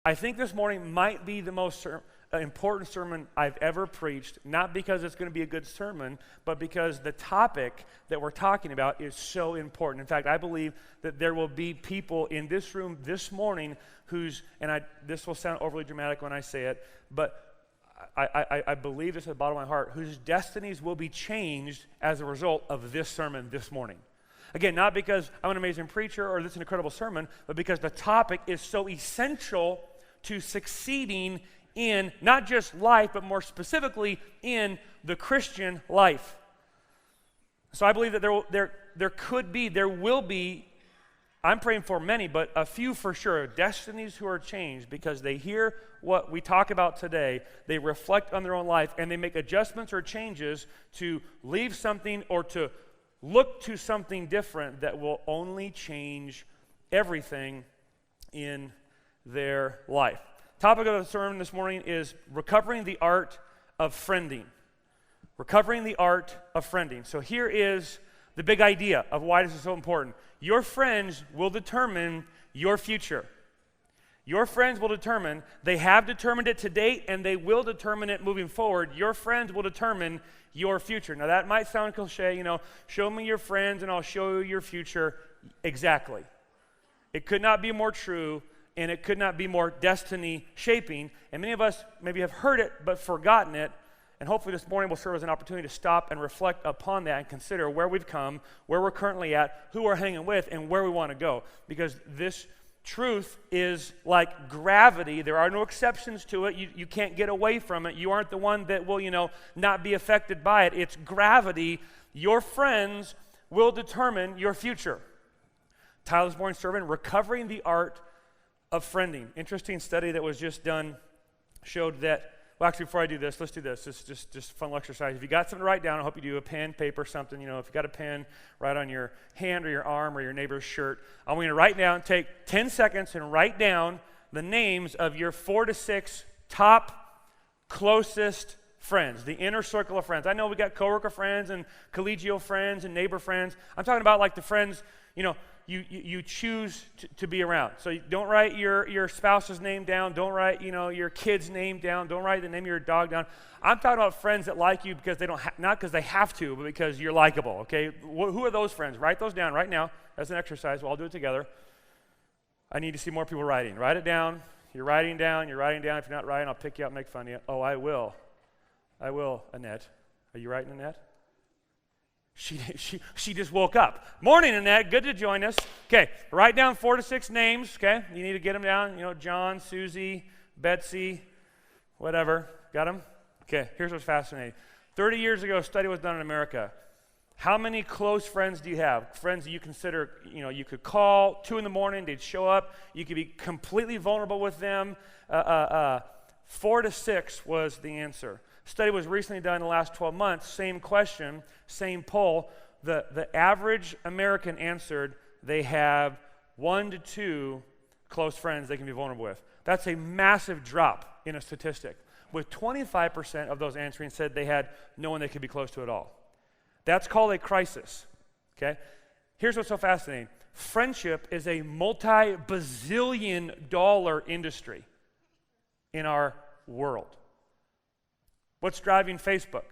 I think this morning might be the most important sermon I've ever preached, not because it's going to be a good sermon, but because the topic that we're talking about is so important. In fact, I believe that there will be people in this room this morning this will sound overly dramatic when I say it, but I believe this at the bottom of my heart, whose destinies will be changed as a result of this sermon this morning. Again, not because I'm an amazing preacher or this is an incredible sermon, but because the topic is so essential to succeeding in not just life, but more specifically in the Christian life. So I believe that there will be, I'm praying for many, but a few for sure, destinies who are changed because they hear what we talk about today, they reflect on their own life, and they make adjustments or changes to leave something or to look to something different that will only change everything in their life. Topic of the sermon this morning is recovering the art of friending. Recovering the art of friending. So here is the big idea of why this is so important. Your friends will determine your future. Your friends will determine, they have determined it to date, and they will determine it moving forward. Your friends will determine your future. Now that might sound cliche, show me your friends and I'll show you your future. Exactly. It could not be more true, and it could not be more destiny shaping. And many of us maybe have heard it but forgotten it. And hopefully this morning will serve as an opportunity to stop and reflect upon that and consider where we've come, where we're currently at, who we're hanging with, and where we want to go. Because this truth is like gravity. There are no exceptions to it. You can't get away from it. You aren't the one that will, not be affected by it. It's gravity. Your friends will determine your future. Tyler's morning sermon, Recovering the Art of Friending. Interesting study that was just done showed that, well, actually, before I do this, let's do this. It's just a fun little exercise. If you got something to write down, I hope you do a pen, paper, something. If you got a pen, write on your hand or your arm or your neighbor's shirt. I want you to write down, take 10 seconds and write down the names of your 4 to 6 top closest friends, the inner circle of friends. I know we got coworker friends and collegial friends and neighbor friends. I'm talking about like the friends, you choose to be around. So don't write your spouse's name down. Don't write, your kid's name down. Don't write the name of your dog down. I'm talking about friends that like you because they don't, not because they have to, but because you're likable, okay? Who are those friends? Write those down right now as an exercise. We'll all do it together. I need to see more people writing. Write it down. You're writing down. If you're not writing, I'll pick you up and make fun of you. Oh, I will, Annette. Are you writing, Annette? She just woke up. Morning, Annette. Good to join us. Okay, write down 4 to 6 names, okay? You need to get them down. John, Susie, Betsy, whatever. Got them? Okay, here's what's fascinating. 30 years ago, a study was done in America. How many close friends do you have? Friends that you consider, you could call 2 in the morning, they'd show up. You could be completely vulnerable with them. 4 to 6 was the answer. Study was recently done in the last 12 months. Same question, same poll. The average American answered they have 1 to 2 close friends they can be vulnerable with. That's a massive drop in a statistic. With 25% of those answering said they had no one they could be close to at all. That's called a crisis. Okay? Here's what's so fascinating. Friendship is a multi-bazillion dollar industry in our world. What's driving Facebook?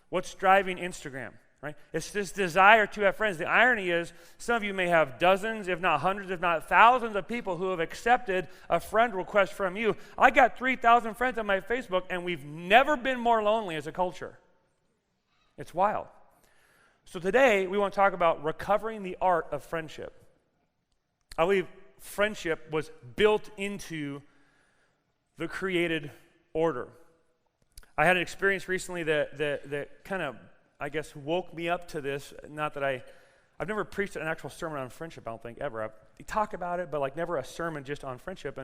What's driving Instagram? Right? It's this desire to have friends. The irony is, some of you may have dozens, if not hundreds, if not thousands of people who have accepted a friend request from you. I got 3,000 friends on my Facebook, and we've never been more lonely as a culture. It's wild. So today, we want to talk about recovering the art of friendship. I believe friendship was built into the created order. I had an experience recently that kind of, I guess, woke me up to this. Not that I've never preached an actual sermon on friendship, I don't think, ever. I talk about it, but like never a sermon just on friendship.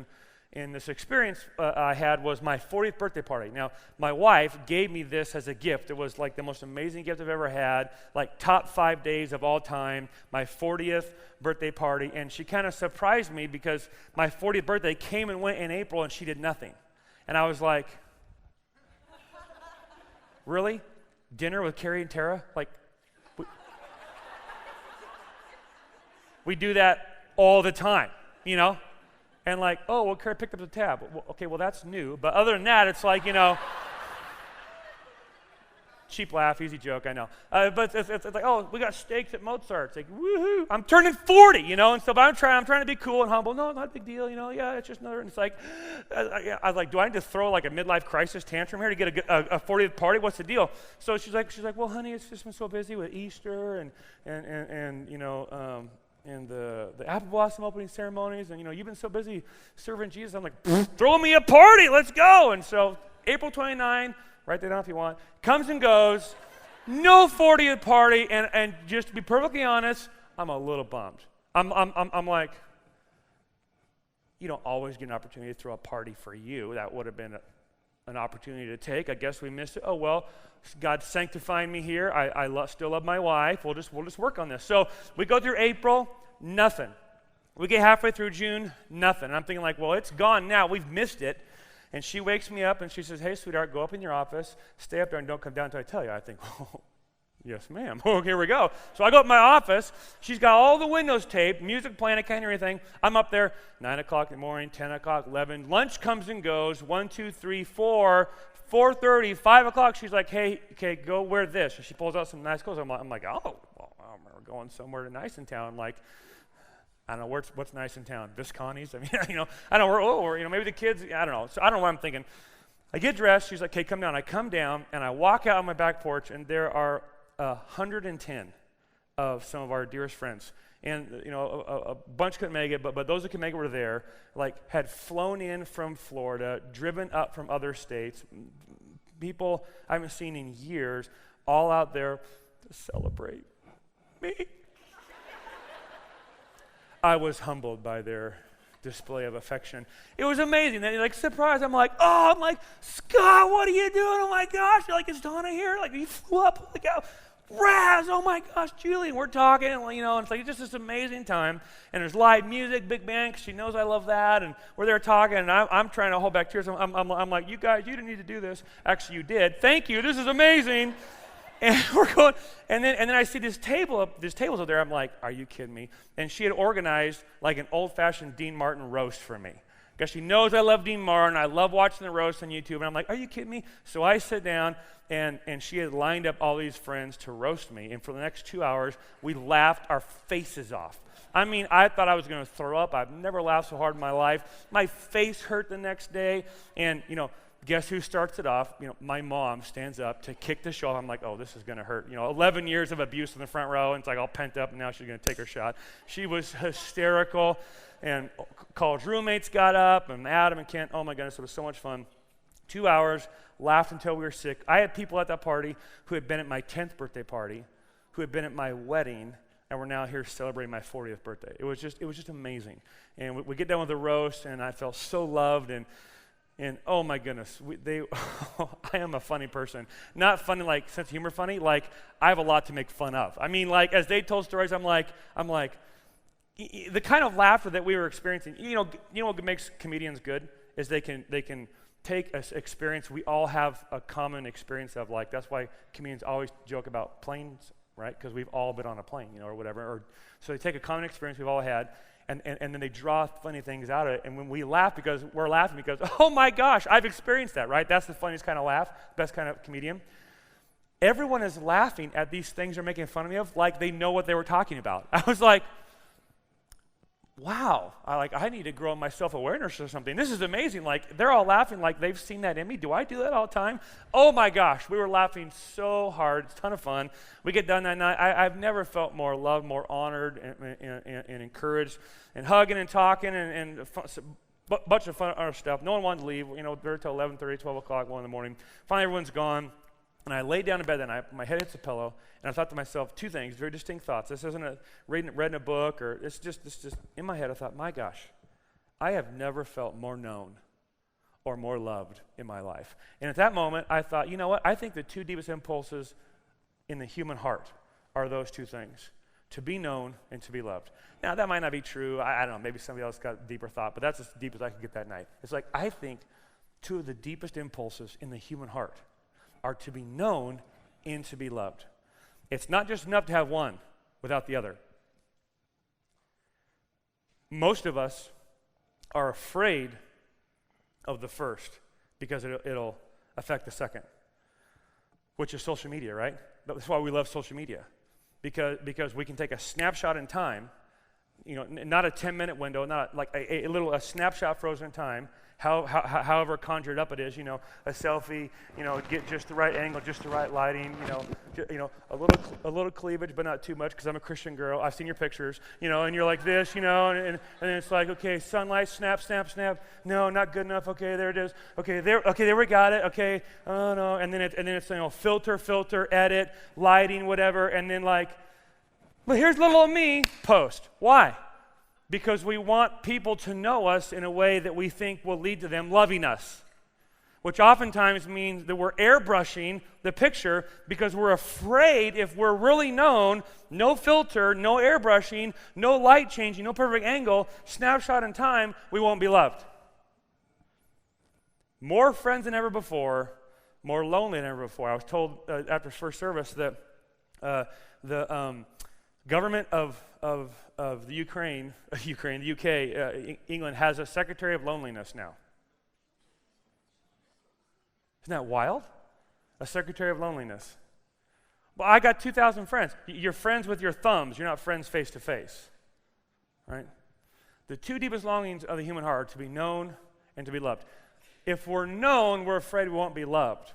And this experience I had was my 40th birthday party. Now, my wife gave me this as a gift. It was like the most amazing gift I've ever had, like top 5 days of all time, my 40th birthday party. And she kind of surprised me because my 40th birthday came and went in April and she did nothing. And I was like, really? Dinner with Carrie and Tara? Like, we do that all the time, And like, oh, well, Carrie picked up the tab. Well, okay, well, that's new. But other than that, it's like, cheap laugh, easy joke, I know. But it's like, oh, we got steaks at Mozart's. Like, woohoo! I'm turning 40, and so but I'm trying to be cool and humble. No, not a big deal, yeah, it's just another. And it's like, I was like, do I need to throw like a midlife crisis tantrum here to get a 40th party? What's the deal? So she's like, well, honey, it's just been so busy with Easter and the apple blossom opening ceremonies, and you've been so busy serving Jesus. I'm like, throw me a party, let's go. And so April 29. Write that down if you want. Comes and goes. No 40th party. And just to be perfectly honest, I'm a little bummed. I'm like, you don't always get an opportunity to throw a party for you. That would have been an opportunity to take. I guess we missed it. Oh, well, God's sanctifying me here. I still love my wife. We'll just work on this. So we go through April, nothing. We get halfway through June, nothing. And I'm thinking like, well, it's gone now. We've missed it. And she wakes me up and she says, hey, sweetheart, go up in your office, stay up there and don't come down until I tell you. I think, oh, yes, ma'am. Oh, here we go. So I go up in my office. She's got all the windows taped, music playing, I can't hear anything. I'm up there, 9 o'clock in the morning, 10 o'clock, 11. Lunch comes and goes, 1, 2, 3, 4, 4:30, 5 o'clock. She's like, hey, okay, go wear this. And she pulls out some nice clothes. I'm like, oh, well, we're going somewhere nice in town. Like, I don't know, what's nice in town? Visconti's? I mean, I don't know, or maybe the kids, I don't know. So I don't know what I'm thinking. I get dressed, she's like, okay, come down. I come down, and I walk out on my back porch, and there are 110 of some of our dearest friends. And, a bunch couldn't make it, but those that could make it were there, like, had flown in from Florida, driven up from other states, people I haven't seen in years, all out there to celebrate me. I was humbled by their display of affection. It was amazing. They're like, surprise. I'm like, Scott, what are you doing? Oh my gosh. You're like, is Donna here? Like, you flew up. Like, Raz, oh my gosh, Julie. And we're talking, and it's like just this amazing time. And there's live music, big band, because she knows I love that. And we're there talking, and I'm trying to hold back tears. I'm like, you guys, you didn't need to do this. Actually, you did. Thank you. This is amazing. And we're going, and then I see this tables up there. I'm like, are you kidding me? And she had organized like an old-fashioned Dean Martin roast for me. Because she knows I love Dean Martin. I love watching the roast on YouTube. And I'm like, are you kidding me? So I sit down, and she had lined up all these friends to roast me. And for the next 2 hours, we laughed our faces off. I mean, I thought I was going to throw up. I've never laughed so hard in my life. My face hurt the next day. And, guess who starts it off? My mom stands up to kick the show. I'm like, oh, this is going to hurt. 11 years of abuse in the front row, and it's like all pent up, and now she's going to take her shot. She was hysterical, and college roommates got up, and Adam and Kent, oh my goodness, it was so much fun. 2 hours, laughed until we were sick. I had people at that party who had been at my 10th birthday party, who had been at my wedding, and we're now here celebrating my 40th birthday. It was just amazing. And we get done with the roast, and I felt so loved, and oh my goodness, I am a funny person. Not funny like sense of humor funny, like I have a lot to make fun of. I mean, like as they told stories, I'm like, the kind of laughter that we were experiencing. You know what makes comedians good is they can take an experience we all have a common experience of. Like that's why comedians always joke about planes, right? Because we've all been on a plane, or whatever. Or so they take a common experience we've all had. And then they draw funny things out of it. And when we laugh, we're laughing because, oh my gosh, I've experienced that, right? That's the funniest kind of laugh, best kind of comedian. Everyone is laughing at these things they're making fun of me of like they know what they were talking about. I was like, wow, I need to grow my self-awareness or something. This is amazing. Like, they're all laughing like they've seen that in me. Do I do that all the time? Oh my gosh, we were laughing so hard. It's a ton of fun. We get done that night. I've never felt more loved, more honored, and encouraged, and hugging and talking, and a bunch of fun other stuff. No one wanted to leave. There until 11:30, 12 o'clock, 1 in the morning. Finally, everyone's gone. And I laid down in bed that night, my head hits the pillow, and I thought to myself two things, very distinct thoughts. This isn't read in a book, or it's just in my head. I thought, my gosh, I have never felt more known or more loved in my life. And at that moment, I thought, you know what? I think the two deepest impulses in the human heart are those two things, to be known and to be loved. Now, that might not be true. I don't know. Maybe somebody else got a deeper thought, but that's as deep as I could get that night. It's like, I think two of the deepest impulses in the human heart are to be known and to be loved. It's not just enough to have one without the other. Most of us are afraid of the first because it'll affect the second, which is social media, right? That's why we love social media, because we can take a snapshot in time, not a 10-minute window, not like a snapshot frozen in time, however conjured up it is, a selfie, get just the right angle, just the right lighting, a little cleavage, but not too much, because I'm a Christian girl. I've seen your pictures, and you're like this, and then it's like, okay, sunlight, snap, snap, snap. No, not good enough. Okay, there it is. Okay, there we got it. Okay, oh no, and then it's filter, edit, lighting, whatever, and then well, here's little old me. Post. Why? Because we want people to know us in a way that we think will lead to them loving us, which oftentimes means that we're airbrushing the picture because we're afraid if we're really known, no filter, no airbrushing, no light changing, no perfect angle, snapshot in time, we won't be loved. More friends than ever before, more lonely than ever before. I was told after first service that the government of the Ukraine, the UK, England has a secretary of loneliness now. Isn't that wild? A secretary of loneliness. Well, I got 2,000 friends. You're friends with your thumbs. You're not friends face to face, right? The two deepest longings of the human heart are to be known and to be loved. If we're known, we're afraid we won't be loved.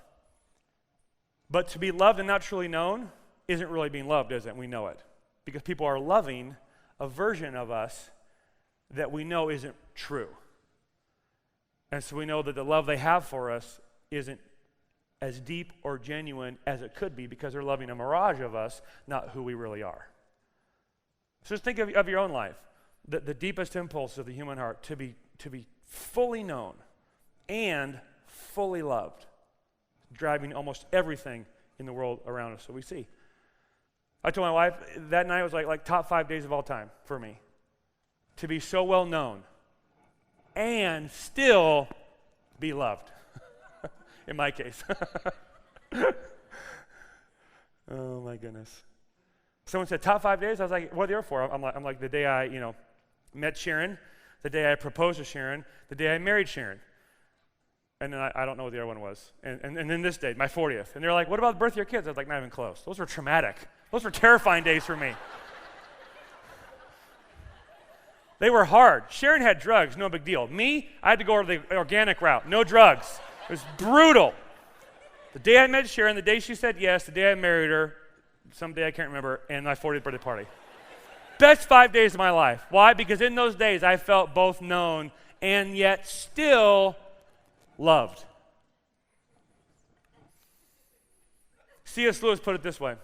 But to be loved and not truly known isn't really being loved, is it? We know it. Because people are loving a version of us that we know isn't true. And so we know that the love they have for us isn't as deep or genuine as it could be because they're loving a mirage of us, not who we really are. So just think of your own life. The deepest impulse of the human heart to be fully known and fully loved, driving almost everything in the world around us that we see. I told my wife that night was like top 5 days of all time for me. To be so well known and still be loved. In my case. Oh my goodness. Someone said top 5 days. I was like, what are they for? I'm like the day I, met Sharon, the day I proposed to Sharon, the day I married Sharon. And then I don't know what the other one was. And then this day, my 40th. And they're like, what about the birth of your kids? I was like, not even close. Those were traumatic. Those were terrifying days for me. They were hard. Sharon had drugs, no big deal. Me, I had to go the organic route, no drugs. It was brutal. The day I met Sharon, the day she said yes, the day I married her, someday I can't remember, and my 40th birthday party. Best 5 days of my life. Why? Because in those days I felt both known and yet still loved. C.S. Lewis put it this way: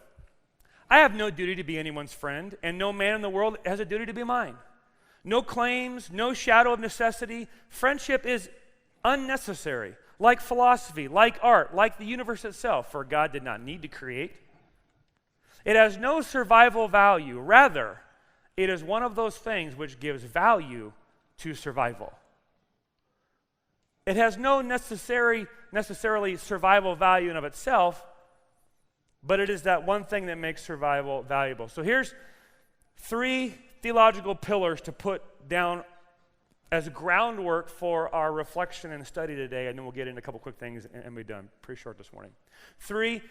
I have no duty to be anyone's friend, and no man in the world has a duty to be mine. No claims, no shadow of necessity. Friendship is unnecessary, like philosophy, like art, like the universe itself, for God did not need to create. It has no survival value. Rather, it is one of those things which gives value to survival. It has no necessarily survival value in of itself, but it is that one thing that makes survival valuable. So here's 3 theological pillars to put down as groundwork for our reflection and study today, and then we'll get into a couple quick things and be done. Pretty short this morning. 3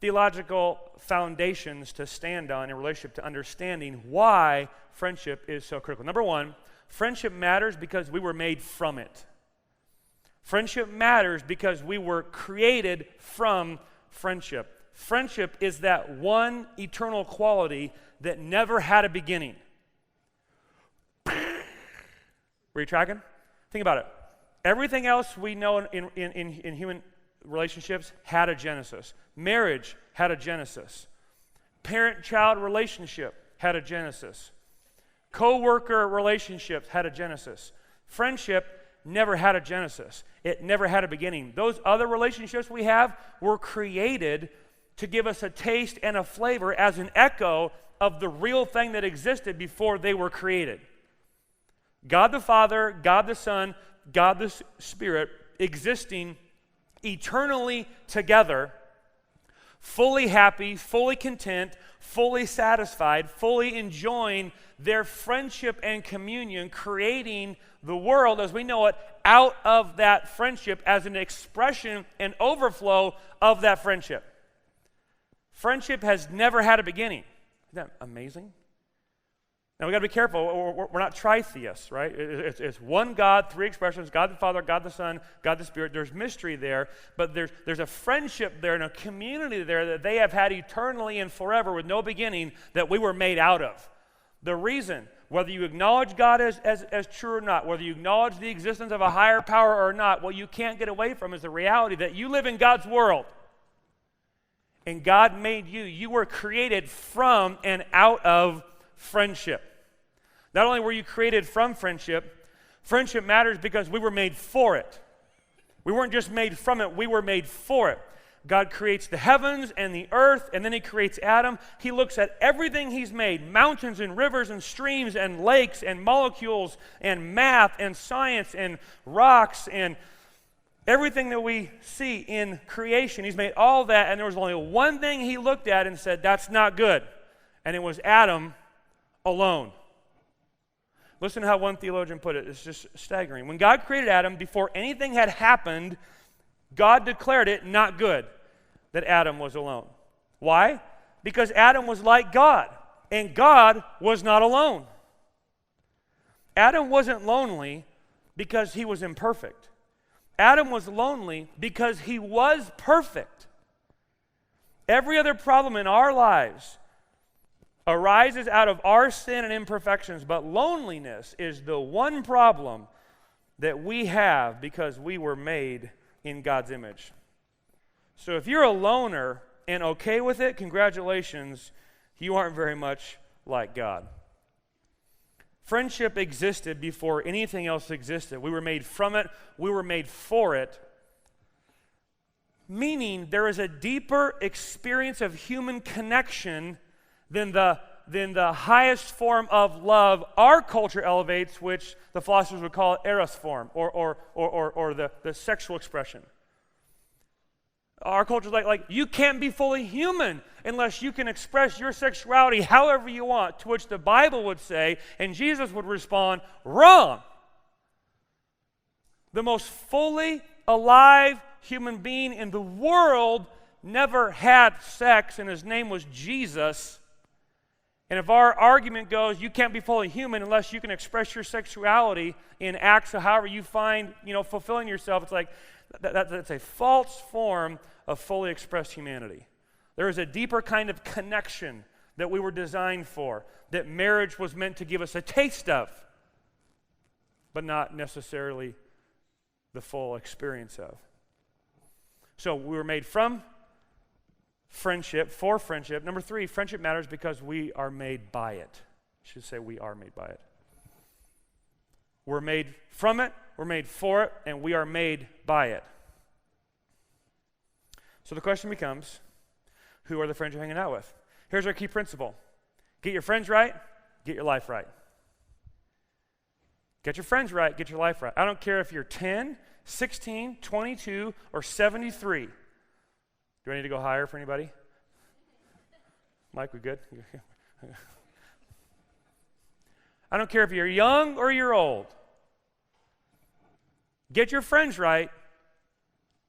theological foundations to stand on in relationship to understanding why friendship is so critical. Number 1, friendship matters because we were made from it. Friendship matters because we were created from friendship. Friendship is that one eternal quality that never had a beginning. Were you tracking? Think about it. Everything else we know in human relationships had a genesis. Marriage had a genesis. Parent-child relationship had a genesis. Co-worker relationships had a genesis. Friendship never had a genesis. It never had a beginning. Those other relationships we have were created to give us a taste and a flavor as an echo of the real thing that existed before they were created. God the Father, God the Son, God the Spirit existing eternally together fully happy, fully content, fully satisfied, fully enjoying their friendship and communion, creating the world as we know it out of that friendship as an expression and overflow of that friendship. Friendship has never had a beginning. Isn't that amazing? Now, we got to be careful. We're not tritheists, right? It's one God, three expressions, God the Father, God the Son, God the Spirit. There's mystery there, but there's a friendship there and a community there that they have had eternally and forever with no beginning that we were made out of. The reason, whether you acknowledge God as true or not, whether you acknowledge the existence of a higher power or not, what you can't get away from is the reality that you live in God's world. And God made you. You were created from and out of friendship. Not only were you created from friendship, friendship matters because we were made for it. We weren't just made from it, we were made for it. God creates the heavens and the earth, and then he creates Adam. He looks at everything he's made, mountains and rivers and streams and lakes and molecules and math and science and rocks and everything that we see in creation. He's made all that, and there was only one thing he looked at and said, that's not good. And it was Adam alone. Listen to how one theologian put it. It's just staggering. When God created Adam, before anything had happened, God declared it not good that Adam was alone. Why? Because Adam was like God, and God was not alone. Adam wasn't lonely because he was imperfect. Adam was lonely because he was perfect. Every other problem in our lives arises out of our sin and imperfections, but loneliness is the one problem that we have because we were made in God's image. So if you're a loner and okay with it, congratulations, you aren't very much like God. Friendship existed before anything else existed. We were made from it, we were made for it. Meaning there is a deeper experience of human connection than the highest form of love our culture elevates, which the philosophers would call Eros form, or the sexual expression. Our culture is like you can't be fully human unless you can express your sexuality however you want, to which the Bible would say, and Jesus would respond, wrong. The most fully alive human being in the world never had sex, and his name was Jesus. And if our argument goes, you can't be fully human unless you can express your sexuality in acts of however you find, fulfilling yourself, it's like that's a false form of fully expressed humanity. There is a deeper kind of connection that we were designed for, that marriage was meant to give us a taste of, but not necessarily the full experience of. So we were made from friendship, for friendship. Number 3, friendship matters because we are made by it. I should say we are made by it. We're made from it, we're made for it, and we are made by it. So the question becomes, who are the friends you're hanging out with? Here's our key principle. Get your friends right, get your life right. Get your friends right, get your life right. I don't care if you're 10, 16, 22, or 73. Do I need to go higher for anybody? Mike, we good? I don't care if you're young or you're old. Get your friends right.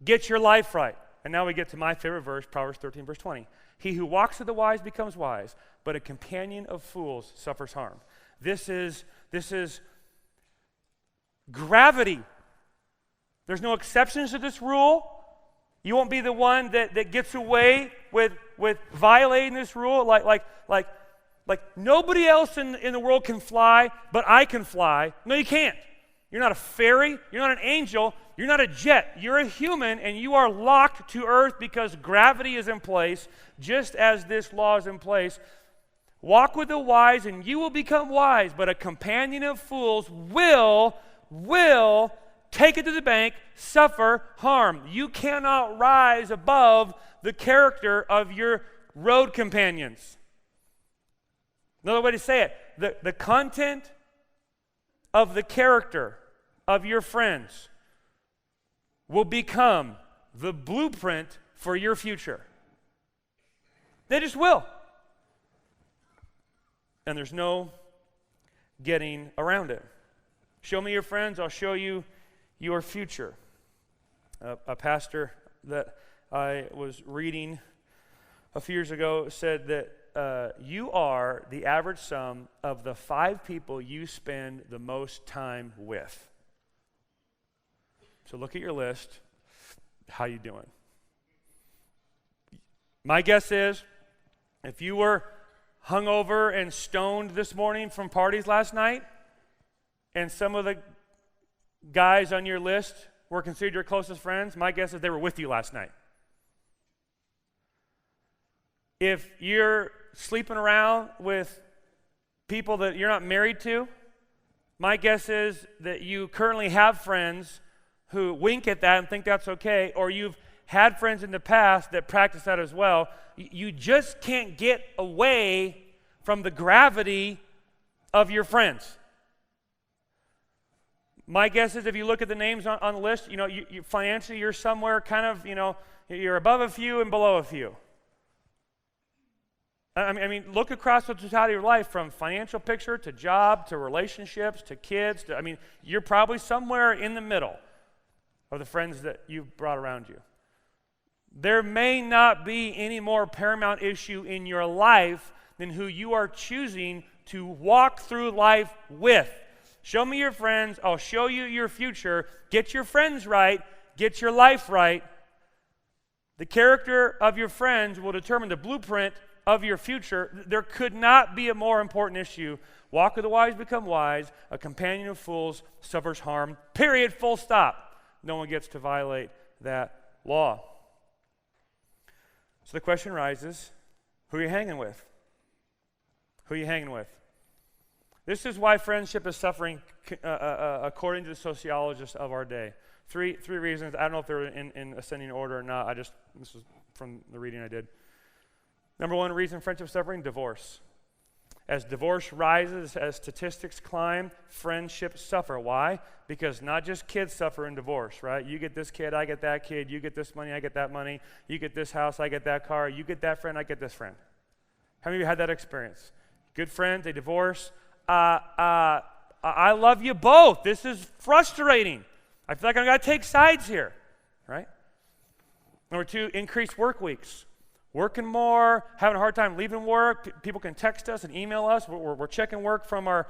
Get your life right. And now we get to my favorite verse, Proverbs 13, verse 20. He who walks with the wise becomes wise, but a companion of fools suffers harm. This is gravity. There's no exceptions to this rule. You won't be the one that gets away with violating this rule. Like nobody else in the world can fly, but I can fly. No, you can't. You're not a fairy. You're not an angel. You're not a jet. You're a human, and you are locked to earth because gravity is in place, just as this law is in place. Walk with the wise, and you will become wise, but a companion of fools will take it to the bank, suffer harm. You cannot rise above the character of your road companions. Another way to say it, the content of the character of your friends will become the blueprint for your future. They just will. And there's no getting around it. Show me your friends, I'll show you your future. A pastor that I was reading a few years ago said that you are the average sum of the 5 people you spend the most time with. So look at your list. How you doing? My guess is if you were hungover and stoned this morning from parties last night, and some of the guys on your list were considered your closest friends, my guess is they were with you last night. If you're sleeping around with people that you're not married to, my guess is that you currently have friends who wink at that and think that's okay, or you've had friends in the past that practice that as well. You just can't get away from the gravity of your friends. My guess is if you look at the names on the list, you financially you're somewhere kind of, you're above a few and below a few. I mean, look across the totality of your life, from financial picture to job to relationships to kids. You're probably somewhere in the middle of the friends that you've brought around you. There may not be any more paramount issue in your life than who you are choosing to walk through life with. Show me your friends, I'll show you your future. Get your friends right, get your life right. The character of your friends will determine the blueprint of your future. There could not be a more important issue. Walk with the wise, become wise. A companion of fools suffers harm. Period, full stop. No one gets to violate that law. So the question rises, who are you hanging with? Who are you hanging with? This is why friendship is suffering according to the sociologists of our day. Three reasons. I don't know if they're in ascending order or not. This is from the reading I did. Number one reason friendship is suffering, divorce. As divorce rises, as statistics climb, friendships suffer. Why? Because not just kids suffer in divorce, right? You get this kid, I get that kid. You get this money, I get that money. You get this house, I get that car. You get that friend, I get this friend. How many of you had that experience? Good friends, they divorce. I love you both. This is frustrating. I feel like I've got to take sides here, right? Number two, increased work weeks. Working more, having a hard time leaving work. People can text us and email us. We're checking work from our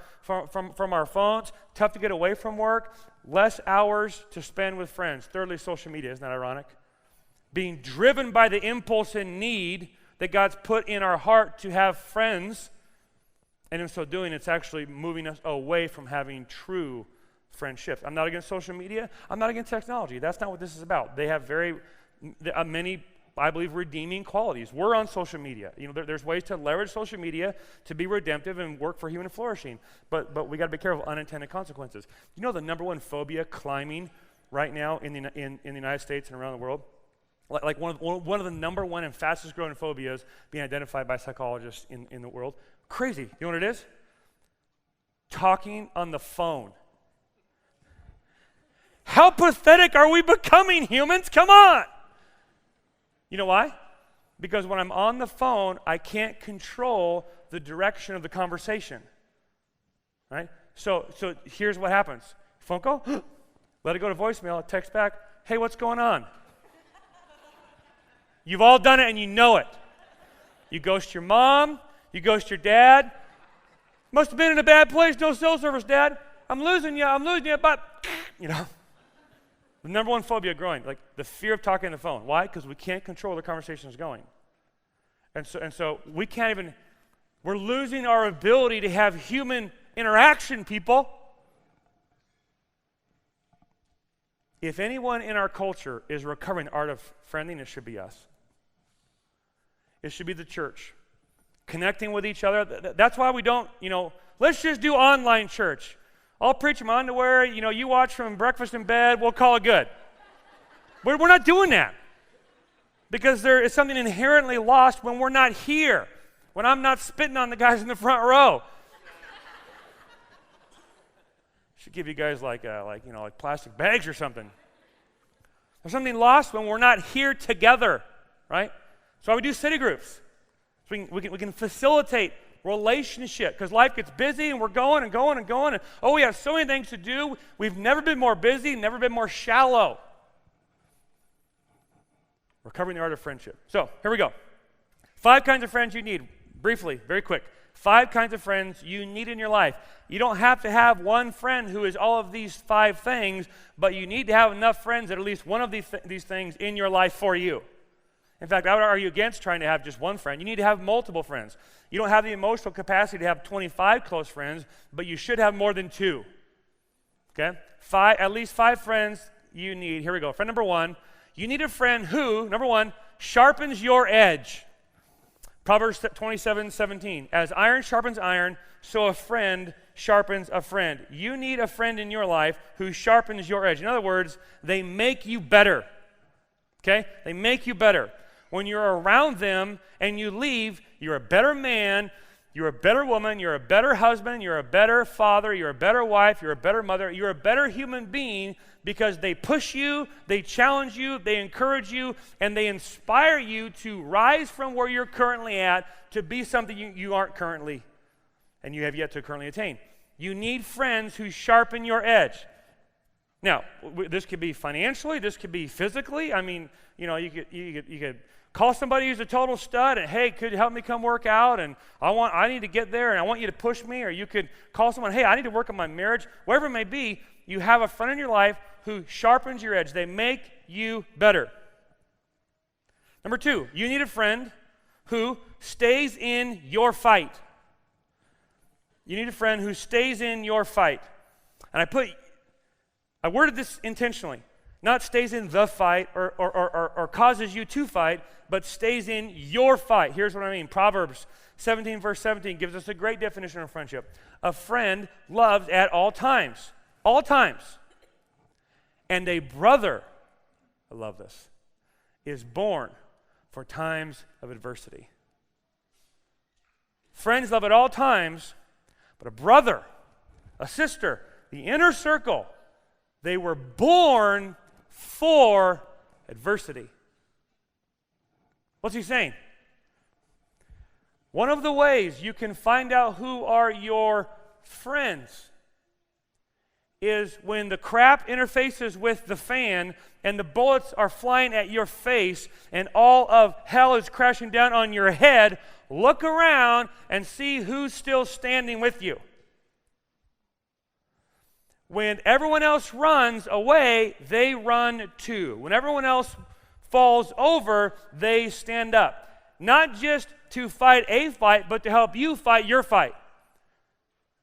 phones. Tough to get away from work. Less hours to spend with friends. Thirdly, social media. Isn't that ironic? Being driven by the impulse and need that God's put in our heart to have friends, and in so doing, it's actually moving us away from having true friendships. I'm not against social media. I'm not against technology. That's not what this is about. They have many, I believe, redeeming qualities. We're on social media. There's ways to leverage social media to be redemptive and work for human flourishing. But we got to be careful of unintended consequences. The number one phobia climbing right now in the United States and around the world? Like one of the number one and fastest growing phobias being identified by psychologists in the world. Crazy. You know what it is? Talking on the phone. How pathetic are we becoming, humans? Come on. You know why? Because when I'm on the phone, I can't control the direction of the conversation. Right? So here's what happens. Phone call, let it go to voicemail, text back, hey, what's going on? You've all done it and you know it. You ghost your mom, you ghost your dad. Must have been in a bad place, no cell service, Dad. I'm losing you, but, The number one phobia growing, like the fear of talking on the phone. Why? Because we can't control where the conversation is going. And so we can't even, we're losing our ability to have human interaction, people. If anyone in our culture is recovering the art of friending, it should be us. It should be the church. Connecting with each other. That's why we don't, let's just do online church. I'll preach in my underwear, you watch from breakfast in bed, we'll call it good. We're not doing that. Because there is something inherently lost when we're not here. When I'm not spitting on the guys in the front row. Should give you guys like plastic bags or something. There's something lost when we're not here together, right? So we do city groups. So we can facilitate relationship, because life gets busy and we're going and going and going. And, oh, we have so many things to do. We've never been more busy, never been more shallow. We're covering the art of friendship. So here we go. 5 kinds of friends you need. Briefly, very quick. 5 kinds of friends you need in your life. You don't have to have one friend who is all of these 5 things, but you need to have enough friends that at least one of these things in your life for you. In fact, I would argue against trying to have just one friend. You need to have multiple friends. You don't have the emotional capacity to have 25 close friends, but you should have more than 2. Okay? At least 5 friends you need. Here we go. Friend number 1, you need a friend who, number 1, sharpens your edge. Proverbs 27:17. As iron sharpens iron, so a friend sharpens a friend. You need a friend in your life who sharpens your edge. In other words, they make you better. Okay? They make you better. When you're around them and you leave, you're a better man, you're a better woman, you're a better husband, you're a better father, you're a better wife, you're a better mother, you're a better human being because they push you, they challenge you, they encourage you, and they inspire you to rise from where you're currently at to be something you aren't currently and you have yet to currently attain. You need friends who sharpen your edge. Now, this could be financially, this could be physically. I mean, you know, you could call somebody who's a total stud and, hey, could you help me come work out? And I need to get there and I want you to push me. Or you could call someone, hey, I need to work on my marriage. Whatever it may be, you have a friend in your life who sharpens your edge. They make you better. Number 2, you need a friend who stays in your fight. You need a friend who stays in your fight. And I worded this intentionally. Not stays in the fight or causes you to fight, but stays in your fight. Here's what I mean. Proverbs 17, verse 17 gives us a great definition of friendship. A friend loves at all times. All times. And a brother, I love this, is born for times of adversity. Friends love at all times, but a brother, a sister, the inner circle, they were born for adversity. What's he saying? One of the ways you can find out who are your friends is when the crap interfaces with the fan and the bullets are flying at your face and all of hell is crashing down on your head. Look around and see who's still standing with you. When everyone else runs away, they run too. When everyone else falls over, they stand up. Not just to fight a fight, but to help you fight your fight.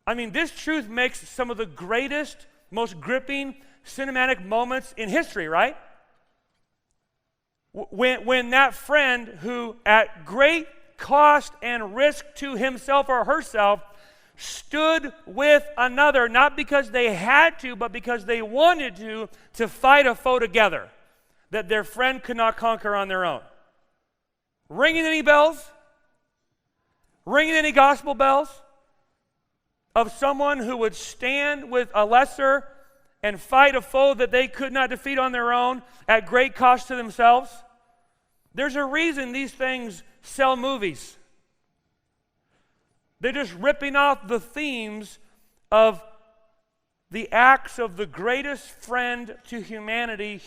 I mean, this truth makes some of the greatest, most gripping cinematic moments in history, right? When that friend who, at great cost and risk to himself or herself, stood with another, not because they had to, but because they wanted to fight a foe together that their friend could not conquer on their own. Ringing any bells? Ringing any gospel bells? Of someone who would stand with a lesser and fight a foe that they could not defeat on their own at great cost to themselves? There's a reason these things sell movies. They're just ripping off the themes of the acts of the greatest friend to humanity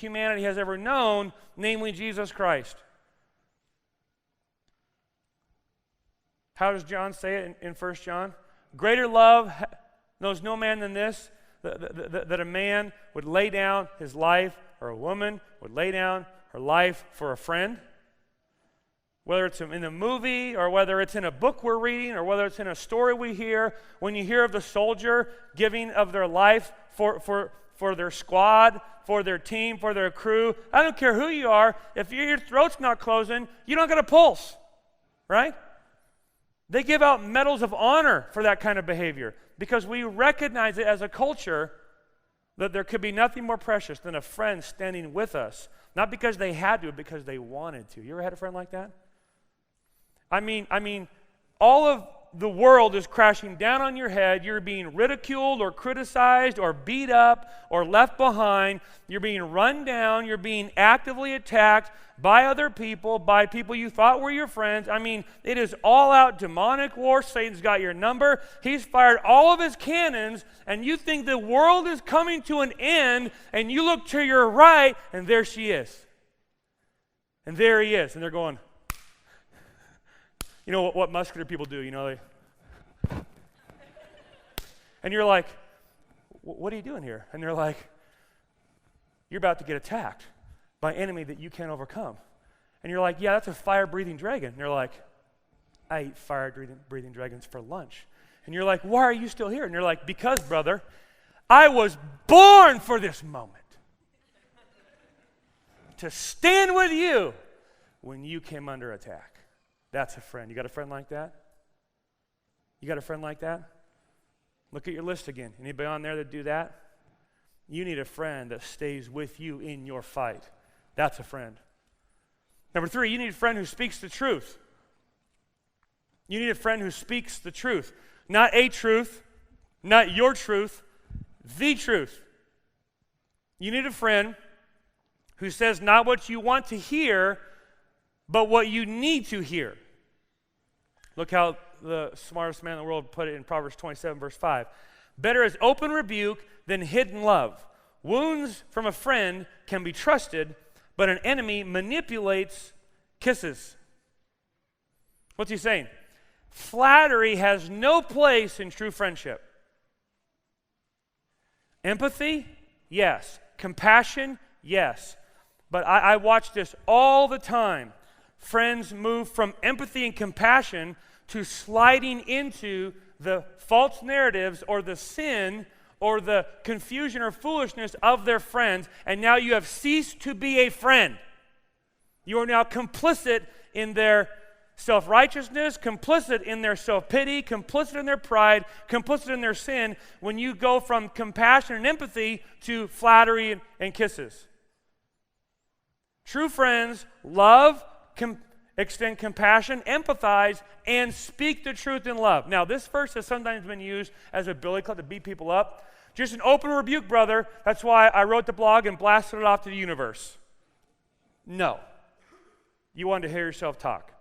has ever known, namely Jesus Christ. How does John say it in 1 John? Greater love knows no man than this, that a man would lay down his life, or a woman would lay down her life for a friend. Whether it's in a movie or whether it's in a book we're reading or whether it's in a story we hear, when you hear of the soldier giving of their life for their squad, for their team, for their crew, I don't care who you are, if your throat's not closing, you don't got a pulse, right? They give out medals of honor for that kind of behavior because we recognize it as a culture that there could be nothing more precious than a friend standing with us, not because they had to, but because they wanted to. You ever had a friend like that? I mean, all of the world is crashing down on your head. You're being ridiculed or criticized or beat up or left behind. You're being run down. You're being actively attacked by other people, by people you thought were your friends. I mean, it is all-out demonic war. Satan's got your number. He's fired all of his cannons, and you think the world is coming to an end, and you look to your right, and there she is. And there he is. And they're going, you know what muscular people do, and you're like, what are you doing here? And they're like, you're about to get attacked by an enemy that you can't overcome. And you're like, yeah, that's a fire-breathing dragon. And they're like, I eat fire-breathing dragons for lunch. And you're like, why are you still here? And you're like, because, brother, I was born for this moment. To stand with you when you came under attack. That's a friend. You got a friend like that? You got a friend like that? Look at your list again. Anybody on there that do that? You need a friend that stays with you in your fight. That's a friend. Number 3, you need a friend who speaks the truth. You need a friend who speaks the truth. Not a truth, not your truth, the truth. You need a friend who says not what you want to hear, but what you need to hear. Look how the smartest man in the world put it in Proverbs 27, verse 5. Better is open rebuke than hidden love. Wounds from a friend can be trusted, but an enemy manipulates kisses. What's he saying? Flattery has no place in true friendship. Empathy? Yes. Compassion? Yes. But I watch this all the time. Friends move from empathy and compassion to sliding into the false narratives or the sin or the confusion or foolishness of their friends, and now you have ceased to be a friend. You are now complicit in their self-righteousness, complicit in their self-pity, complicit in their pride, complicit in their sin when you go from compassion and empathy to flattery and kisses. True friends love, extend compassion, empathize, and speak the truth in love. Now, this verse has sometimes been used as a billy club to beat people up. Just an open rebuke, brother. That's why I wrote the blog and blasted it off to the universe. No. You wanted to hear yourself talk.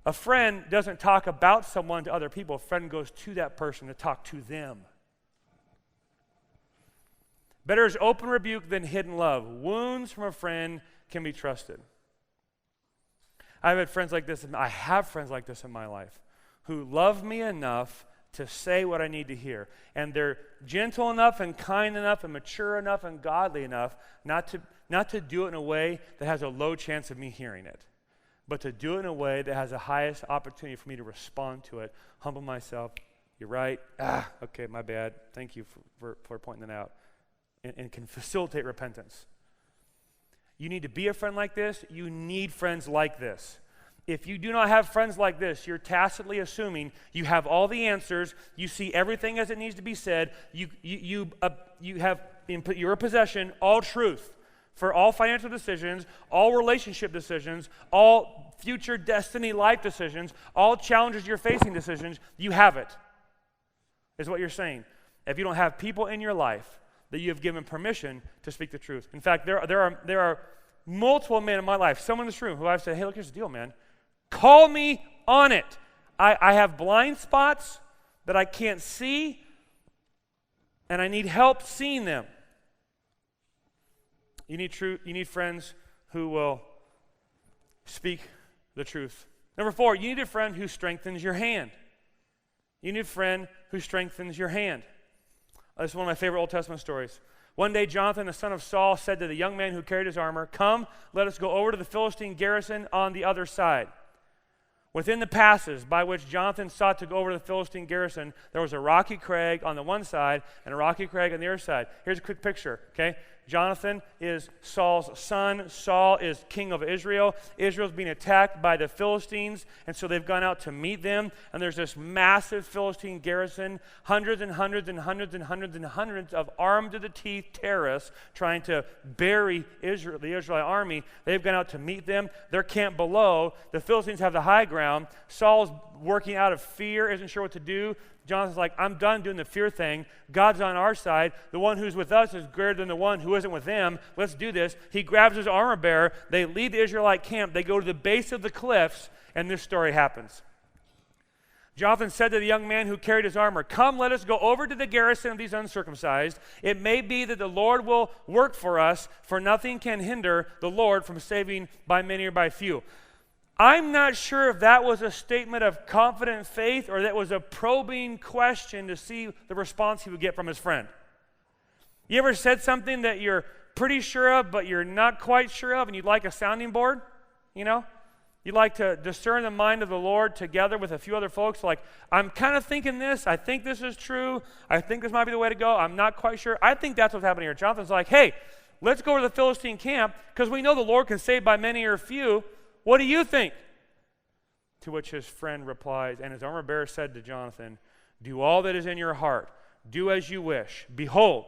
A friend doesn't talk about someone to other people. A friend goes to that person to talk to them. Better is open rebuke than hidden love. Wounds from a friend can be trusted. I've had friends like this, and I have friends like this in my life who love me enough to say what I need to hear. And they're gentle enough and kind enough and mature enough and godly enough not to do it in a way that has a low chance of me hearing it, but to do it in a way that has the highest opportunity for me to respond to it, humble myself. You're right. Okay, my bad. Thank you for pointing that out. And can facilitate repentance. You need to be a friend like this. You need friends like this. If you do not have friends like this, you're tacitly assuming you have all the answers, you see everything as it needs to be said, you have in your possession all truth for all financial decisions, all relationship decisions, all future destiny life decisions, all challenges you're facing decisions. You have it, is what you're saying. If you don't have people in your life that you have given permission to speak the truth. In fact, there are multiple men in my life, someone in this room who I've said, hey, look, here's the deal, man. Call me on it. I have blind spots that I can't see, and I need help seeing them. You need friends who will speak the truth. Number 4, you need a friend who strengthens your hand. You need a friend who strengthens your hand. This is one of my favorite Old Testament stories. One day, Jonathan, the son of Saul, said to the young man who carried his armor, come, let us go over to the Philistine garrison on the other side. Within the passes by which Jonathan sought to go over to the Philistine garrison, there was a rocky crag on the one side and a rocky crag on the other side. Here's a quick picture, okay? Jonathan is Saul's son. Saul is king of Israel. Israel's being attacked by the Philistines, and so they've gone out to meet them. And there's this massive Philistine garrison, hundreds and hundreds and hundreds and hundreds and hundreds of armed-to-the-teeth terrorists trying to bury Israel, the Israelite army. They've gone out to meet them. They're camped below. The Philistines have the high ground. Saul's working out of fear, isn't sure what to do. Jonathan's like, I'm done doing the fear thing. God's on our side. The one who's with us is greater than the one who isn't with them. Let's do this. He grabs his armor bearer. They leave the Israelite camp. They go to the base of the cliffs, and this story happens. Jonathan said to the young man who carried his armor, "Come, let us go over to the garrison of these uncircumcised. It may be that the Lord will work for us, for nothing can hinder the Lord from saving by many or by few." I'm not sure if that was a statement of confident faith or that was a probing question to see the response he would get from his friend. You ever said something that you're pretty sure of, but you're not quite sure of, and you'd like a sounding board? You know? You'd like to discern the mind of the Lord together with a few other folks. Like, I'm kind of thinking this. I think this is true. I think this might be the way to go. I'm not quite sure. I think that's what's happening here. Jonathan's like, hey, let's go to the Philistine camp because we know the Lord can save by many or few. What do you think? To which his friend replies, and his armor bearer said to Jonathan, "Do all that is in your heart. Do as you wish. Behold,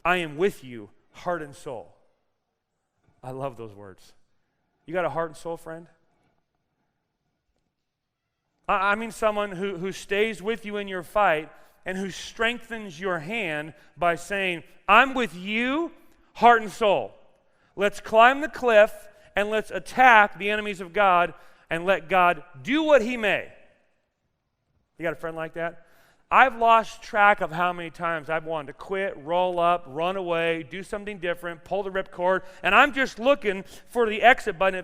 I am with you, heart and soul." I love those words. You got a heart and soul friend? I mean someone who stays with you in your fight and who strengthens your hand by saying, I'm with you, heart and soul. Let's climb the cliff and let's attack the enemies of God and let God do what he may. You got a friend like that? I've lost track of how many times I've wanted to quit, roll up, run away, do something different, pull the ripcord, and I'm just looking for the exit button.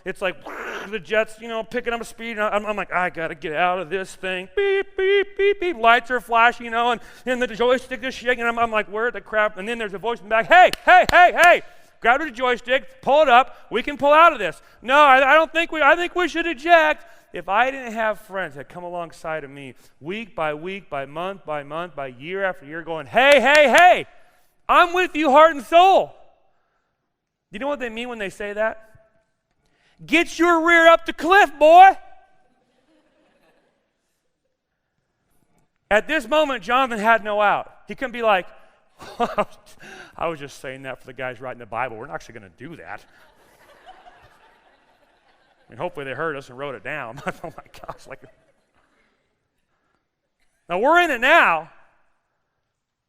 It's like the jet's, picking up speed. And I'm like, I got to get out of this thing. Beep, beep, beep, beep. Lights are flashing, and the joystick is shaking. I'm like, where the crap? And then there's a voice in the back, hey, hey, hey, hey. Grab the joystick, pull it up. We can pull out of this. No, I think we should eject. If I didn't have friends that come alongside of me week by week, by month, by year after year going, hey, hey, hey, I'm with you heart and soul. Do you know what they mean when they say that? Get your rear up the cliff, boy. At this moment, Jonathan had no out. He couldn't be like, I was just saying that for the guys writing the Bible. We're not actually going to do that. I mean, hopefully they heard us and wrote it down. Oh my gosh. Now we're in it now.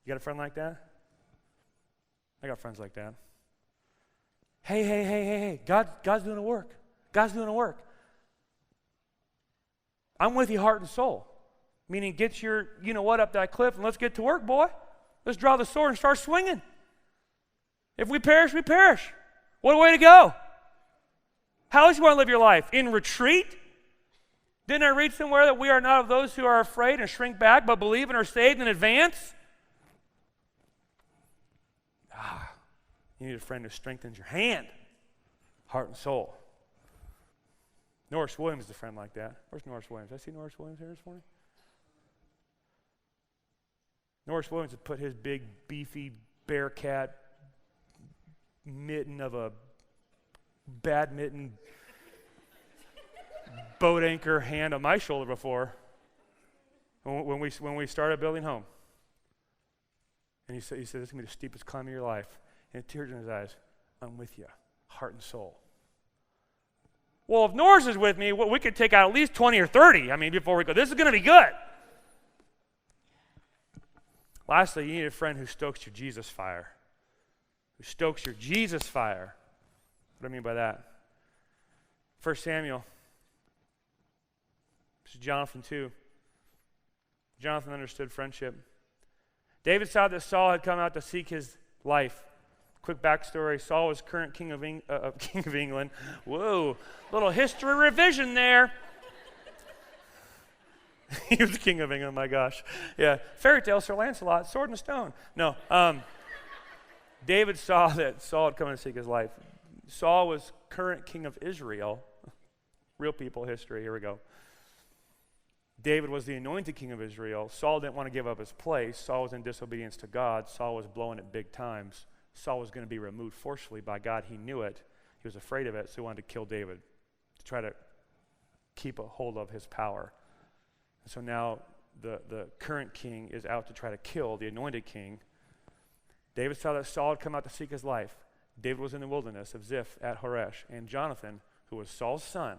You got a friend like that? I got friends like that. Hey. God's doing a work. God's doing a work. I'm with you heart and soul. Meaning get your, up that cliff and let's get to work, boy. Let's draw the sword and start swinging. If we perish, we perish. What a way to go. How else you want to live your life? In retreat? Didn't I read somewhere that we are not of those who are afraid and shrink back, but believe and are saved in advance? You need a friend who strengthens your hand, heart and soul. Norris Williams is a friend like that. Where's Norris Williams? I see Norris Williams here this morning. Norris Williams had put his big, beefy, bearcat mitten of a badminton boat anchor hand on my shoulder before when we started building home. And he said, this is going to be the steepest climb of your life. And tears in his eyes. I'm with you, heart and soul. Well, if Norris is with me, we could take out at least 20 or 30, before we go. This is going to be good. Lastly, you need a friend who stokes your Jesus fire. Who stokes your Jesus fire. What do I mean by that? 1 Samuel. This is Jonathan too. Jonathan understood friendship. David saw that Saul had come out to seek his life. Quick backstory, Saul was current king of England. Whoa, little history revision there. He was the king of England, my gosh. Yeah, fairy tale, Sir Lancelot, sword and stone. No, David saw that Saul had come to seek his life. Saul was current king of Israel. Real people history, here we go. David was the anointed king of Israel. Saul didn't want to give up his place. Saul was in disobedience to God. Saul was blowing it big times. Saul was going to be removed forcefully by God. He knew it. He was afraid of it, so he wanted to kill David to try to keep a hold of his power. And so now the current king is out to try to kill the anointed king. David saw that Saul had come out to seek his life. David was in the wilderness of Ziph at Horesh, and Jonathan, who was Saul's son,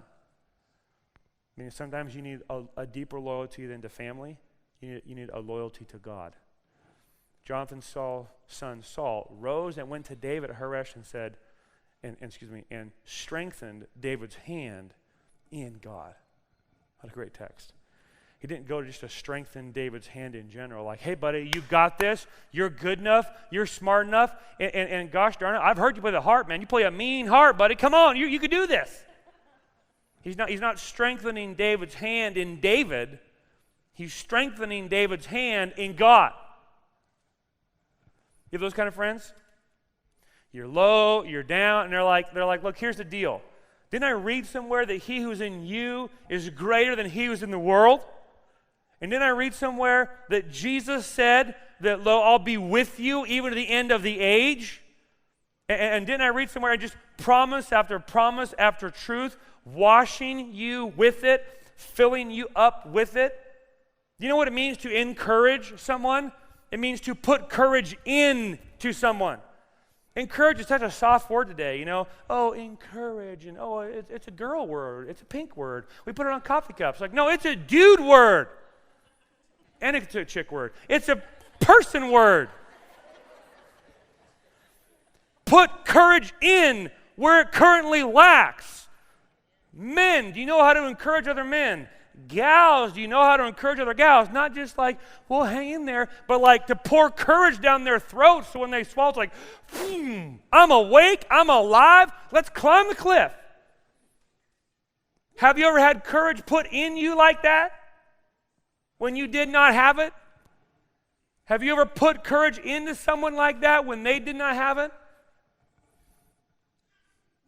meaning sometimes you need a deeper loyalty than to family. You need a loyalty to God. Jonathan's son Saul rose and went to David at Horesh and said, and strengthened David's hand in God. What a great text. He didn't go just to strengthen David's hand in general, like, hey, buddy, you got this. You're good enough. You're smart enough. And gosh darn it, I've heard you play the harp, man. You play a mean harp, buddy. Come on, you could do this. He's not strengthening David's hand in David. He's strengthening David's hand in God. You have those kind of friends? You're low, you're down, and they're like, look, here's the deal. Didn't I read somewhere that he who's in you is greater than he who's in the world? And didn't I read somewhere that Jesus said that, lo, I'll be with you even to the end of the age? And didn't I read somewhere just promise after truth, washing you with it, filling you up with it? You know what it means to encourage someone? It means to put courage into someone. Encourage is such a soft word today, you know. Oh, encourage, and oh, it's a girl word. It's a pink word. We put it on coffee cups. Like, no, it's a dude word. And it's a chick word. It's a person word. Put courage in where it currently lacks. Men, do you know how to encourage other men? Gals, do you know how to encourage other gals? Not just like, well, hang in there, but like to pour courage down their throats so when they swallow, it's like, I'm awake, I'm alive, let's climb the cliff. Have you ever had courage put in you like that when you did not have it? Have you ever put courage into someone like that when they did not have it?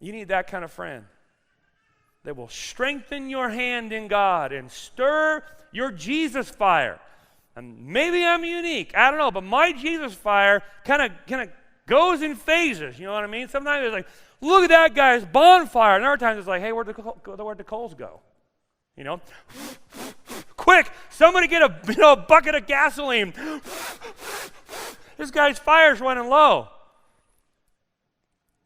You need that kind of friend that will strengthen your hand in God and stir your Jesus fire. And maybe I'm unique, I don't know, but my Jesus fire kind of goes in phases, you know what I mean? Sometimes it's like, look at that guy's bonfire. And other times it's like, hey, where'd the coals go? You know? Quick, somebody get a bucket of gasoline. This guy's fire's running low.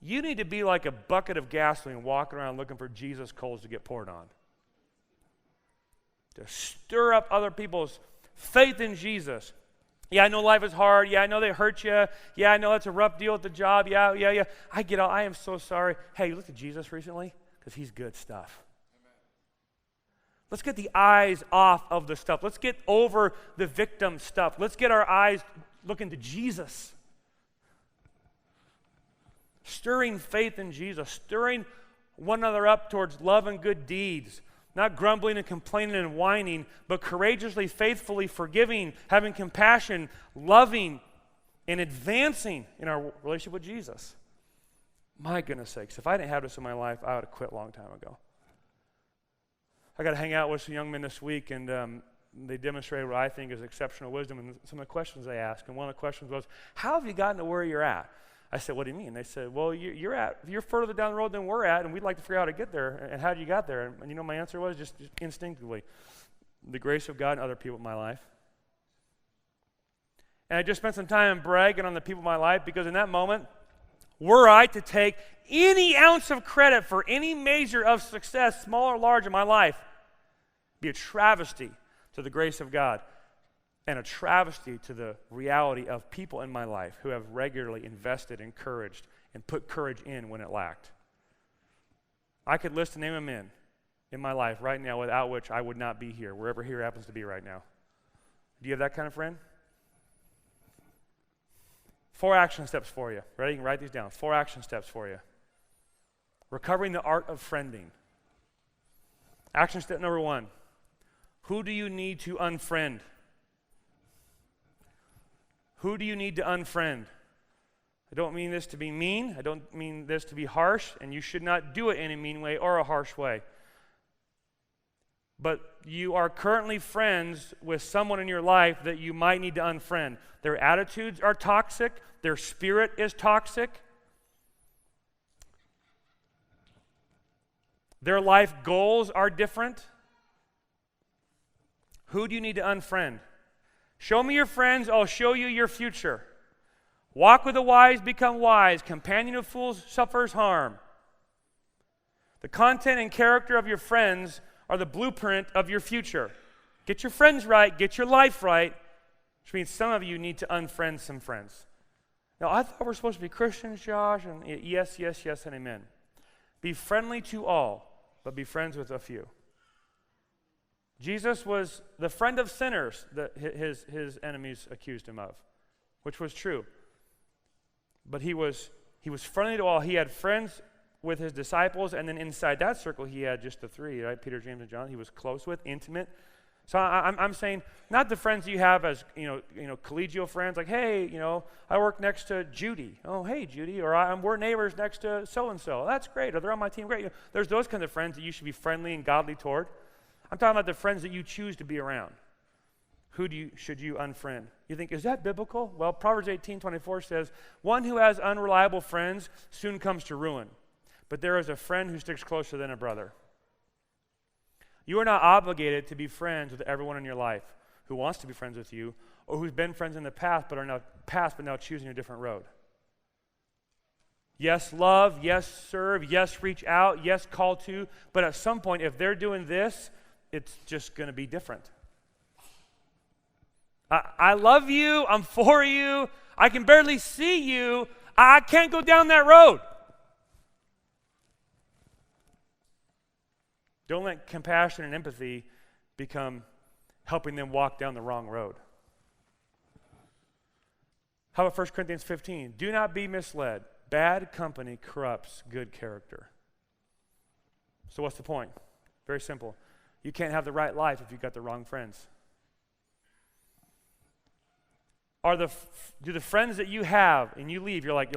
You need to be like a bucket of gasoline walking around looking for Jesus coals to get poured on. To stir up other people's faith in Jesus. Yeah, I know life is hard. Yeah, I know they hurt you. Yeah, I know it's a rough deal at the job. Yeah. I get all, I am so sorry. Hey, you looked at Jesus recently? Because he's good stuff. Amen. Let's get the eyes off of the stuff. Let's get over the victim stuff. Let's get our eyes looking to Jesus. Stirring faith in Jesus, stirring one another up towards love and good deeds, not grumbling and complaining and whining, but courageously, faithfully forgiving, having compassion, loving, and advancing in our relationship with Jesus. My goodness sakes, if I didn't have this in my life, I would have quit a long time ago. I got to hang out with some young men this week, and they demonstrated what I think is exceptional wisdom in some of the questions they asked. And one of the questions was, how have you gotten to where you're at? I said, what do you mean? They said, well, you're further down the road than we're at, and we'd like to figure out how to get there. And how did you get there? And you know, my answer was just instinctively, the grace of God and other people in my life. And I just spent some time bragging on the people in my life because in that moment, were I to take any ounce of credit for any measure of success, small or large, in my life, it'd be a travesty to the grace of God. And a travesty to the reality of people in my life who have regularly invested, encouraged, and put courage in when it lacked. I could list the name of men in my life right now without which I would not be here, wherever here happens to be right now. Do you have that kind of friend? 4 action steps for you. Ready? You can write these down. 4 action steps for you. Recovering the art of friending. Action step number 1. Who do you need to unfriend? Who do you need to unfriend? I don't mean this to be mean. I don't mean this to be harsh, and you should not do it in a mean way or a harsh way. but you are currently friends with someone in your life that you might need to unfriend. Their attitudes are toxic. Their spirit is toxic. Their life goals are different. Who do you need to unfriend? Show me your friends, I'll show you your future. Walk with the wise, become wise. Companion of fools suffers harm. The content and character of your friends are the blueprint of your future. Get your friends right, get your life right, which means some of you need to unfriend some friends. Now, I thought we're supposed to be Christians, Josh, and yes, yes, yes, and amen. Be friendly to all, but be friends with a few. Jesus was the friend of sinners that his enemies accused him of, which was true. But he was friendly to all. He had friends with his disciples, and then inside that circle, he had just the three, right? Peter, James, and John. He was close with, intimate. So I'm saying, not the friends you have as collegial friends, like, hey, I work next to Judy. Oh, hey, Judy, or we're neighbors next to so and so. That's great. Or they're on my team. Great. There's those kinds of friends that you should be friendly and godly toward. I'm talking about the friends that you choose to be around. Who should you unfriend? You think, is that biblical? Well, Proverbs 18:24 says, one who has unreliable friends soon comes to ruin, but there is a friend who sticks closer than a brother. You are not obligated to be friends with everyone in your life who wants to be friends with you or who's been friends in the past but now choosing a different road. Yes, love. Yes, serve. Yes, reach out. Yes, call to. But at some point, if they're doing this, it's just going to be different. I love you. I'm for you. I can barely see you. I can't go down that road. Don't let compassion and empathy become helping them walk down the wrong road. How about 1 Corinthians 15? Do not be misled. Bad company corrupts good character. So what's the point? Very simple. You can't have the right life if you've got the wrong friends. Do the friends that you have and you leave, you're like,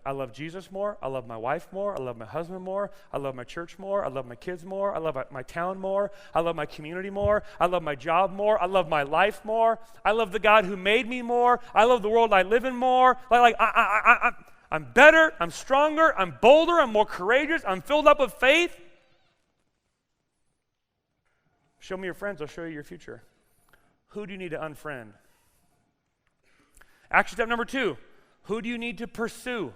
I love Jesus more, I love my wife more, I love my husband more, I love my church more, I love my kids more, I love my town more, I love my community more, I love my job more, I love my life more, I love the God who made me more, I love the world I live in more. I'm better, I'm stronger, I'm bolder, I'm more courageous, I'm filled up with faith. Show me your friends, I'll show you your future. Who do you need to unfriend? Action step number 2. Who do you need to pursue?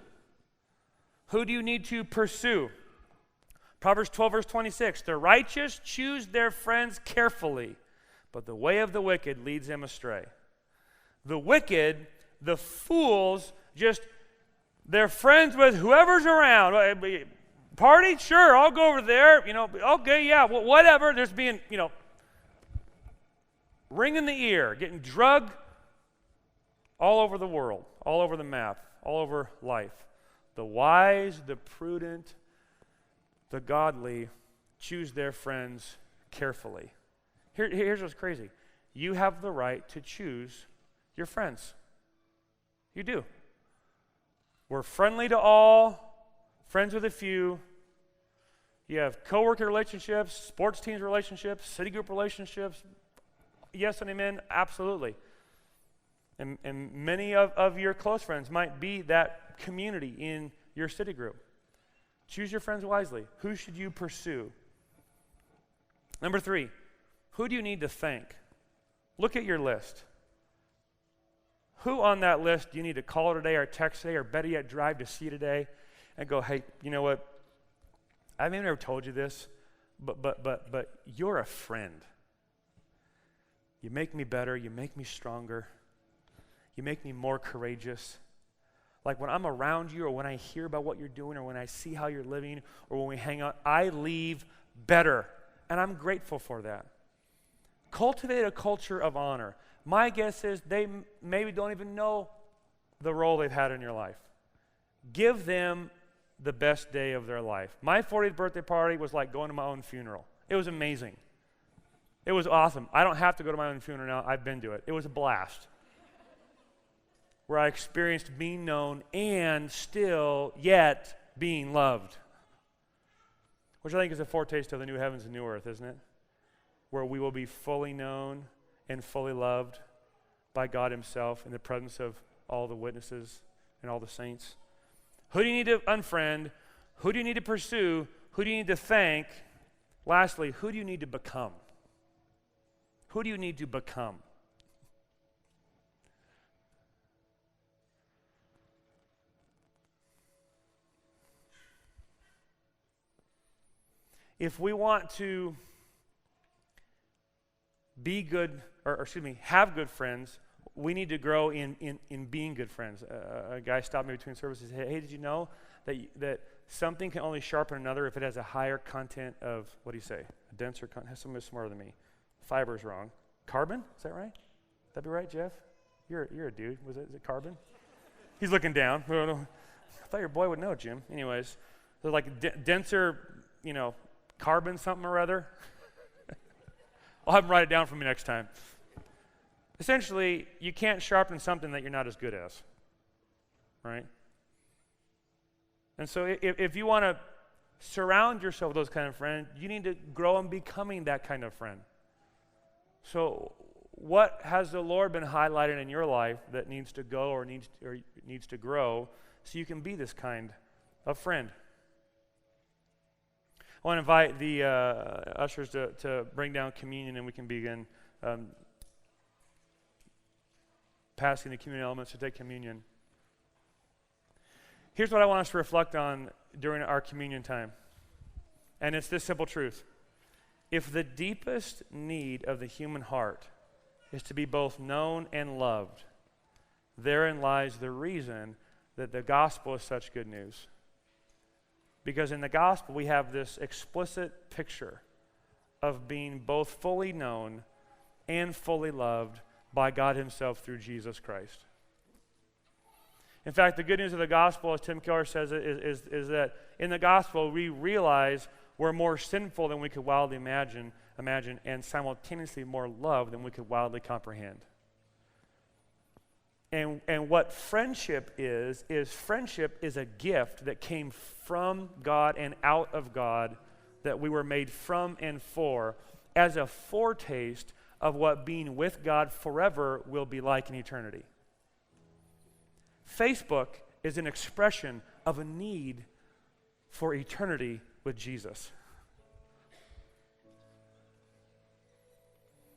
Who do you need to pursue? Proverbs 12, verse 26. The righteous choose their friends carefully, but the way of the wicked leads them astray. The wicked, the fools, they're friends with whoever's around. Party? Sure, I'll go over there. Okay, yeah, whatever. There's being, ring in the ear, getting drugged all over the world, all over the map, all over life. The wise, the prudent, the godly choose their friends carefully. Here's what's crazy. You have the right to choose your friends. You do. We're friendly to all, friends with a few. You have coworker relationships, sports teams relationships, city group relationships. Yes and amen, absolutely. And many of your close friends might be that community in your city group. Choose your friends wisely. Who should you pursue? Number 3, who do you need to thank? Look at your list. Who on that list do you need to call today or text today or better yet drive to see today and go, hey, you know what? I may have never told you this, but you're a friend. You make me better. You make me stronger. You make me more courageous. Like when I'm around you or when I hear about what you're doing or when I see how you're living or when we hang out, I leave better. And I'm grateful for that. Cultivate a culture of honor. My guess is they maybe don't even know the role they've had in your life. Give them the best day of their life. My 40th birthday party was like going to my own funeral. It was amazing. It was awesome. I don't have to go to my own funeral now. I've been to it. It was a blast. Where I experienced being known and still yet being loved. Which I think is a foretaste of the new heavens and new earth, isn't it? where we will be fully known and fully loved by God himself in the presence of all the witnesses and all the saints? Who do you need to unfriend? Who do you need to pursue? Who do you need to thank? Lastly, who do you need to become? Who do you need to become? If we want to be good, have good friends, we need to grow in being good friends. A guy stopped me between services and said, hey, did you know that something can only sharpen another if it has a higher content of, what do you say, a denser content? Somebody smarter than me. Fiber's wrong. Carbon? Is that right? That'd be right, Jeff? You're a dude. Is it carbon? He's looking down. I thought your boy would know, Jim. Anyways, they're like denser, carbon something or other. I'll have him write it down for me next time. Essentially, you can't sharpen something that you're not as good as, right? And so if you want to surround yourself with those kind of friends, you need to grow in becoming that kind of friend. So what has the Lord been highlighting in your life that needs to go or needs to grow so you can be this kind of friend? I want to invite the ushers to bring down communion, and we can begin passing the communion elements to take communion. Here's what I want us to reflect on during our communion time, and it's this simple truth. If the deepest need of the human heart is to be both known and loved, therein lies the reason that the gospel is such good news. Because in the gospel, we have this explicit picture of being both fully known and fully loved by God himself through Jesus Christ. In fact, the good news of the gospel, as Tim Keller says, is that in the gospel, we realize we're more sinful than we could wildly imagine, and simultaneously more loved than we could wildly comprehend. And what friendship is friendship is a gift that came from God and out of God, that we were made from and for, as a foretaste of what being with God forever will be like in eternity. Facebook is an expression of a need for eternity with Jesus.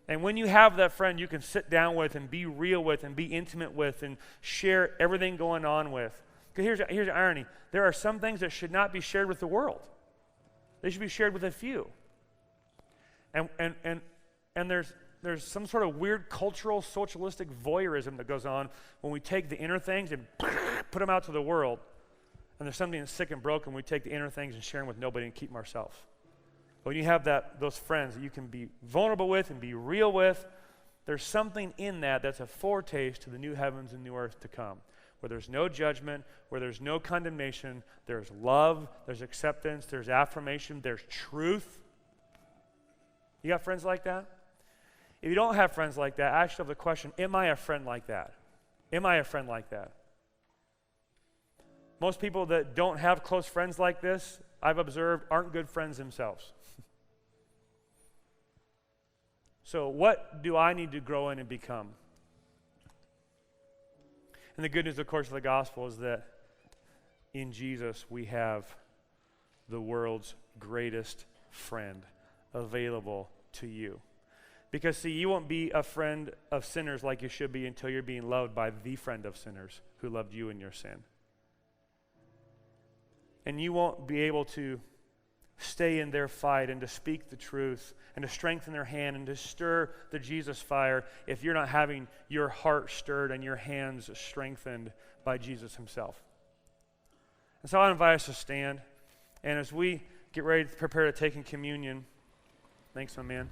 And when you have that friend you can sit down with and be real with and be intimate with and share everything going on with. Because here's the irony. There are some things that should not be shared with the world. They should be shared with a few. And there's some sort of weird cultural socialistic voyeurism that goes on when we take the inner things and put them out to the world. And there's something that's sick and broken, we take the inner things and share them with nobody and keep them ourselves. When you have those friends that you can be vulnerable with and be real with, there's something in that's a foretaste to the new heavens and new earth to come, where there's no judgment, where there's no condemnation, there's love, there's acceptance, there's affirmation, there's truth. You got friends like that? If you don't have friends like that, ask yourself the question, am I a friend like that? Am I a friend like that? Most people that don't have close friends like this, I've observed, aren't good friends themselves. So what do I need to grow in and become? And the good news, of course, of the gospel is that in Jesus we have the world's greatest friend available to you. Because, see, you won't be a friend of sinners like you should be until you're being loved by the friend of sinners who loved you in your sin. And you won't be able to stay in their fight and to speak the truth and to strengthen their hand and to stir the Jesus fire if you're not having your heart stirred and your hands strengthened by Jesus himself. And so I invite us to stand, and as we get ready to prepare to take in communion, thanks, my man.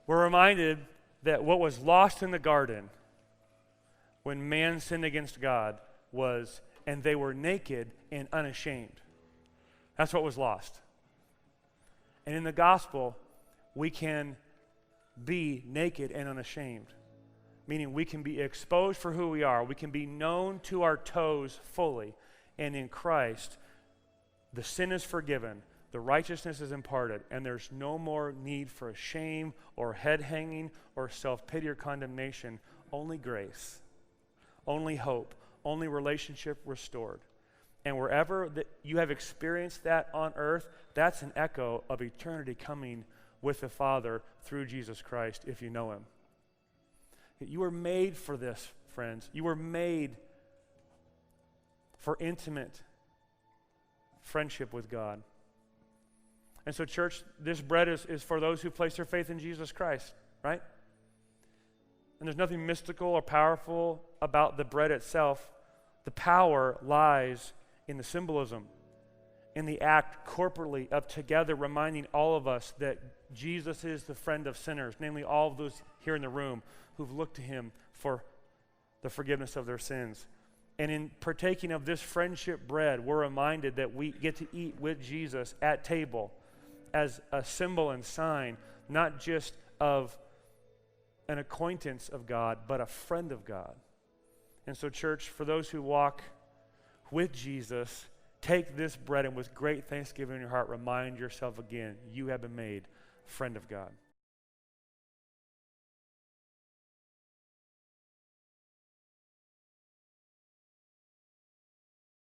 We're reminded that what was lost in the garden when man sinned against God was, and they were naked and unashamed. That's what was lost. And in the gospel, we can be naked and unashamed meaning we can be exposed for who we are. We can be known to our toes fully. And in Christ, the sin is forgiven, the righteousness is imparted, and there's no more need for shame or head hanging or self-pity or condemnation. Only grace, only hope, only relationship restored. And wherever that you have experienced that on earth, that's an echo of eternity coming with the Father through Jesus Christ if you know him. You were made for this, friends. You were made for intimate friendship with God. And so, church, this bread is for those who place their faith in Jesus Christ, right? And there's nothing mystical or powerful about the bread itself. The power lies in the symbolism, in the act corporately of together reminding all of us that Jesus is the friend of sinners, namely all of those here in the room who've looked to him for the forgiveness of their sins. And in partaking of this friendship bread, we're reminded that we get to eat with Jesus at table as a symbol and sign, not just of an acquaintance of God, but a friend of God. And so, church, for those who walk with Jesus, take this bread and with great thanksgiving in your heart, remind yourself again, you have been made friend of God.